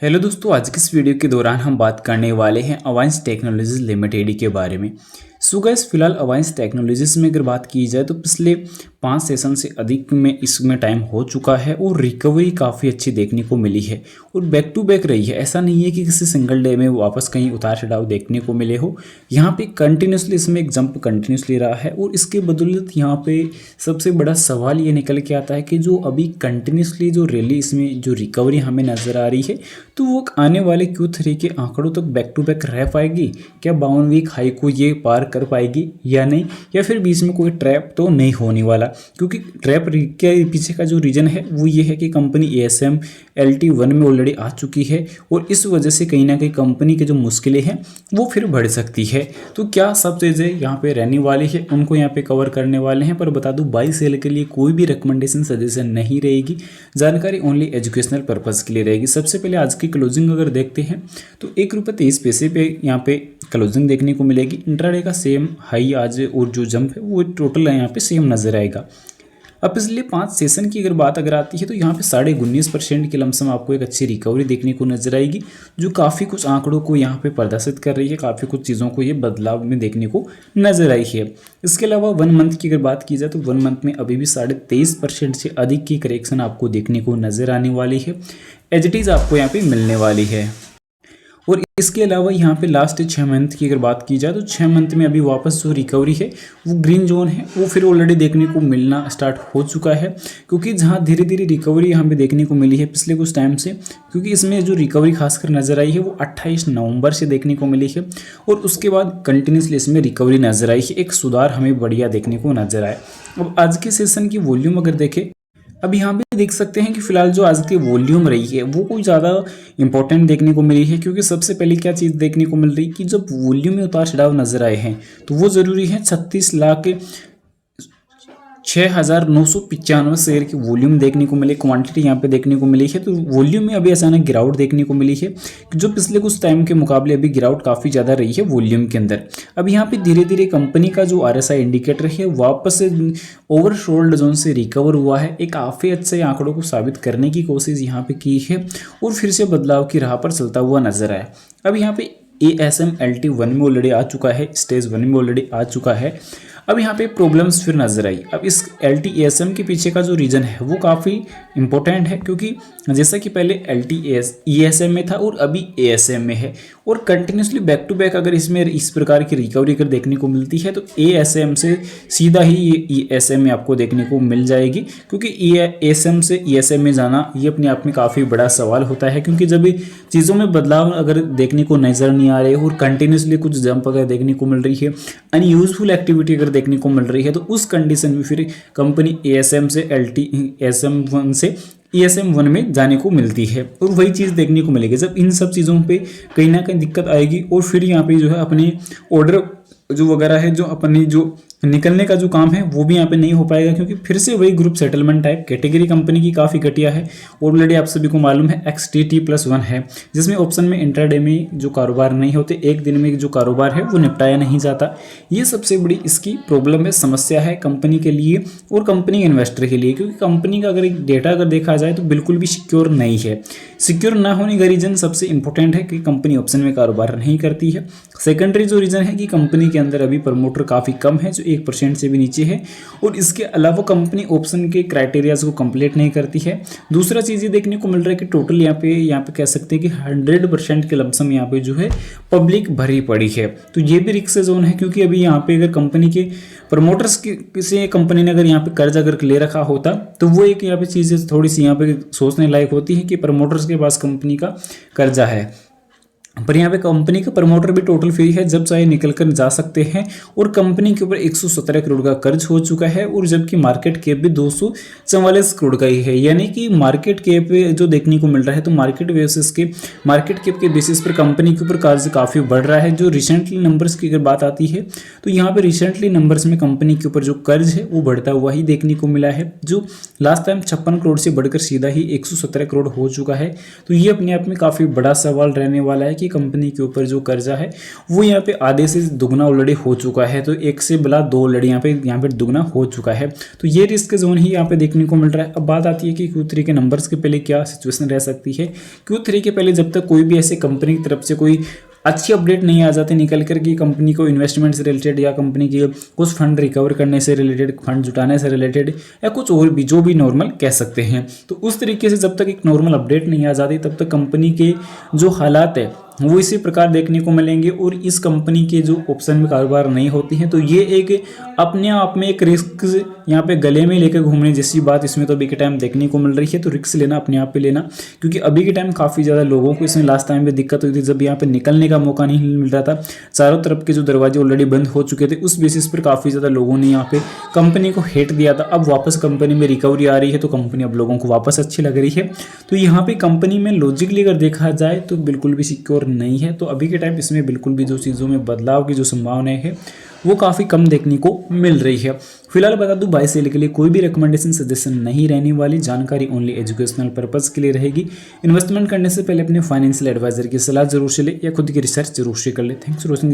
Hello दोस्तों, आज की इस वीडियो के दौरान हम बात करने वाले हैं अवांस टेक्नोलॉजीज लिमिटेड के बारे में। सो गाइस, फिलहाल अवांस टेक्नोलॉजीज में अगर बात की जाए तो पिछले 5 सेशन से अधिक में इसमें टाइम हो चुका है और रिकवरी काफ़ी अच्छी देखने को मिली है और बैक टू बैक रही है। ऐसा नहीं है कि किसी सिंगल डे में वापस कहीं उतार चढ़ाव देखने को मिले हो। यहाँ पे कंटिन्यूसली इसमें एक जंप कंटिन्यूसली रहा है और इसके बदौलत यहाँ पे सबसे बड़ा सवाल ये निकल के आता है कि जो अभी कंटिन्यूसली जो रैली इसमें जो रिकवरी हमें नज़र आ रही है तो वो आने वाले Q3 के आंकड़ों तक बैक टू बैक रह पाएगी क्या? 52 वीक हाई को ये पार कर पाएगी या नहीं, या फिर बीच में कोई ट्रैप तो नहीं होने वाला? क्योंकि ट्रैप के पीछे का जो रीजन है वो ये है कि कंपनी ASM LT1 में ऑलरेडी आ चुकी है और इस वजह से कहीं ना कहीं कंपनी के जो मुश्किलें हैं वो फिर बढ़ सकती है। तो क्या सब चीज़ें यहाँ पे रहने वाली है उनको यहाँ पे कवर करने वाले हैं। पर बता दूं, बाई सेल के लिए कोई भी रिकमेंडेशन सजेशन नहीं रहेगी, जानकारी ओनली एजुकेशनल पर्पज़ के लिए रहेगी। सबसे पहले आज की क्लोजिंग अगर देखते हैं तो ₹1.23 पे यहाँ पे क्लोजिंग देखने को मिलेगी। इंट्राडे का सेम हाई आज और जो जंप है वो टोटल यहाँ पे सेम नजर आएगा। अब पिछले 5 सेशन की अगर आती है तो यहाँ पे 19.5% की लमसम आपको एक अच्छी रिकवरी देखने को नजर आएगी, जो काफ़ी कुछ आंकड़ों को यहाँ पे प्रदर्शित कर रही है। काफ़ी कुछ चीज़ों को ये बदलाव में देखने को नजर आई है। इसके अलावा 1 मंथ की अगर बात की जाए तो 1 मंथ में अभी भी 23.5% से अधिक की करेक्शन आपको देखने को नजर आने वाली है। एज इट इज़ आपको यहाँ पे मिलने वाली है। और इसके अलावा यहाँ पे लास्ट 6 मंथ की अगर बात की जाए तो 6 मंथ में अभी वापस जो रिकवरी है वो ग्रीन जोन है वो फिर ऑलरेडी देखने को मिलना स्टार्ट हो चुका है। क्योंकि जहाँ धीरे धीरे रिकवरी यहाँ पे देखने को मिली है पिछले कुछ टाइम से, क्योंकि इसमें जो रिकवरी खासकर नजर आई है वो 28 नवंबर से देखने को मिली है और उसके बाद कंटिन्यूसली इसमें रिकवरी नजर आई है। एक सुधार हमें बढ़िया देखने को नजर आया। अब आज के सेशन की वॉल्यूम अगर देखें, अब यहाँ पे देख सकते हैं कि फिलहाल जो आज की वॉल्यूम रही है वो कोई ज़्यादा इंपॉर्टेंट देखने को मिली है। क्योंकि सबसे पहले क्या चीज़ देखने को मिल रही है कि जब वॉल्यूम में उतार चढ़ाव नजर आए हैं तो वो ज़रूरी है 36,06,995 शेयर की वॉल्यूम देखने को मिली, क्वांटिटी यहाँ पे देखने को मिली है। तो वॉल्यूम में अभी अचानक गिरावट देखने को मिली है, जो पिछले कुछ टाइम के मुकाबले अभी गिरावट काफ़ी ज़्यादा रही है वॉल्यूम के अंदर। अब यहाँ पे धीरे धीरे कंपनी का जो RSI इंडिकेटर है वापस से ओवरसोल्ड जोन से रिकवर हुआ है। एक काफ़ी अच्छे आंकड़ों को साबित करने की कोशिश यहाँ पे की है और फिर से बदलाव की राह पर चलता हुआ नजर आया। अब यहाँ पे ASM LT1 में ऑलरेडी आ चुका है, स्टेज 1 में ऑलरेडी आ चुका है। अब यहाँ पे प्रॉब्लम्स फिर नजर आई। अब इस LTASM के पीछे का जो रीजन है वो काफ़ी इंपॉर्टेंट है, क्योंकि जैसा कि पहले ESM में था और अभी ASM में है और कंटिन्यूसली बैक टू बैक अगर इसमें इस प्रकार की रिकवरी अगर देखने को मिलती है तो ASM से सीधा ही ये ESM में आपको देखने को मिल जाएगी। क्योंकि ASM से ESM में जाना ये अपने आप में काफ़ी बड़ा सवाल होता है, क्योंकि जब चीज़ों में बदलाव अगर देखने को नजर नहीं आ रहे और कंटिन्यूसली कुछ जंप अगर देखने को मिल रही है, अनयूजफुल एक्टिविटी अगर देखने को मिल रही है, तो उस कंडीशन में फिर कंपनी ASM से ASM1 से ESM1 में जाने को मिलती है और वही चीज़ देखने को मिलेगी। जब इन सब चीज़ों पे कहीं ना कहीं दिक्कत आएगी और फिर यहाँ पे जो है अपने ऑर्डर जो वगैरह है, जो अपनी जो निकलने का जो काम है वो भी यहाँ पे नहीं हो पाएगा, क्योंकि फिर से वही group settlement type category company की काफ़ी घटिया है। ऑलरेडी आप सभी को मालूम है XTT+1 है, जिसमें ऑप्शन में इंट्राडे में जो कारोबार नहीं होते, एक दिन में जो कारोबार है वो निपटाया नहीं जाता। ये सबसे बड़ी इसकी प्रॉब्लम है, समस्या है कंपनी के लिए और कंपनी इन्वेस्टर के लिए। क्योंकि कंपनी का अगर एक डेटा अगर देखा जाए तो बिल्कुल भी सिक्योर नहीं है। सिक्योर ना होने का रीज़न सबसे इंपॉर्टेंट है कि कंपनी ऑप्शन में कारोबार नहीं करती है। सेकेंडरी जो रीज़न है कि कंपनी के अंदर अभी प्रमोटर काफ़ी कम है, जो 1% से भी नीचे है, और इसके अलावा कंपनी ऑप्शन के क्राइटेरियाज को कंप्लीट नहीं करती है। दूसरा चीज़ ये देखने को मिल रहा है कि टोटल यहाँ पे कह सकते हैं कि 100% के लमसम यहाँ पे जो है पब्लिक भरी पड़ी है। तो ये भी रिस्क जोन है, क्योंकि अभी यहाँ पे अगर कंपनी के प्रमोटर्स से कंपनी ने अगर यहाँ पे कर्ज अगर ले रखा होता तो वो एक यहाँ पे चीज़ें थोड़ी सी यहाँ पे सोचने लायक होती है कि प्रमोटर्स के पास कंपनी का कर्जा है, पर यहाँ पे कंपनी का प्रमोटर भी टोटल फ्री है, जब चाहे निकल कर जा सकते हैं। और कंपनी के ऊपर 117 करोड़ का कर्ज हो चुका है और जबकि मार्केट कैप भी 244 करोड़ का ही है। यानी कि मार्केट कैप जो देखने को मिल रहा है तो मार्केट कैप के बेसिस पर कंपनी के ऊपर कर्ज काफ़ी बढ़ रहा है। जो रिसेंटली नंबर्स की अगर बात आती है तो यहाँ पे रिसेंटली नंबर्स में कंपनी के ऊपर जो कर्ज है वो बढ़ता हुआ ही देखने को मिला है, जो लास्ट टाइम 56 करोड़ से बढ़कर सीधा ही 117 करोड़ हो चुका है। तो ये अपने आप में काफ़ी बड़ा सवाल रहने वाला है कि कि कंपनी के ऊपर जो कर्जा है वो यहाँ पे आधे से दुगना ऑलरेडी हो चुका है। तो एक से बला दो ऑलरेडी यहाँ पे दुगना हो चुका है। तो ये रिस्क जोन ही यहाँ पे देखने को मिल रहा है। अब बात आती है कि Q3 के नंबर्स के पहले क्या सिचुएशन रह सकती है। Q3 के पहले जब तक कोई भी ऐसे कंपनी की तरफ से कोई अच्छी अपडेट नहीं आ जाती निकल कर कि कंपनी को इन्वेस्टमेंट से रिलेटेड या कंपनी की कुछ फंड रिकवर करने से रिलेटेड, फंड जुटाने से रिलेटेड या कुछ और भी जो भी नॉर्मल कह सकते हैं, तो उस तरीके से जब तक एक नॉर्मल अपडेट नहीं आ जाती तब तक कंपनी के जो हालात है वो इसी प्रकार देखने को मिलेंगे। और इस कंपनी के जो ऑप्शन में कारोबार नहीं होती हैं तो ये एक अपने आप में एक रिस्क यहाँ पे गले में लेकर घूमने जैसी बात इसमें तो अभी के टाइम देखने को मिल रही है। तो रिस्क लेना अपने आप पे लेना, क्योंकि अभी के टाइम काफ़ी ज़्यादा लोगों को इसमें लास्ट टाइम पे दिक्कत हुई थी जब यहाँ पे निकलने का मौका नहीं मिल रहा था। चारों तरफ के जो दरवाजे ऑलरेडी बंद हो चुके थे, उस बेसिस पर काफ़ी ज़्यादा लोगों ने यहाँ पे कंपनी को हेट दिया था। अब वापस कंपनी में रिकवरी आ रही है तो कंपनी अब लोगों को वापस अच्छी लग रही है। तो यहाँ पे कंपनी में लॉजिकली अगर देखा जाए तो बिल्कुल भी सिक्योर नहीं है। तो अभी के टाइम इसमें बिल्कुल भी जो चीज़ों में बदलाव की जो संभावना है वो काफ़ी कम देखने को मिल रही है। फिलहाल बता दूं बाय सेल के लिए कोई भी रिकमेंडेशन सजेशन नहीं रहने वाली, जानकारी ओनली एजुकेशनल पर्पस के लिए रहेगी। इन्वेस्टमेंट करने से पहले अपने फाइनेंशियल एडवाइजर की सलाह जरूर से ले या खुद की रिसर्च जरूर से कर ले। Thanks for watching.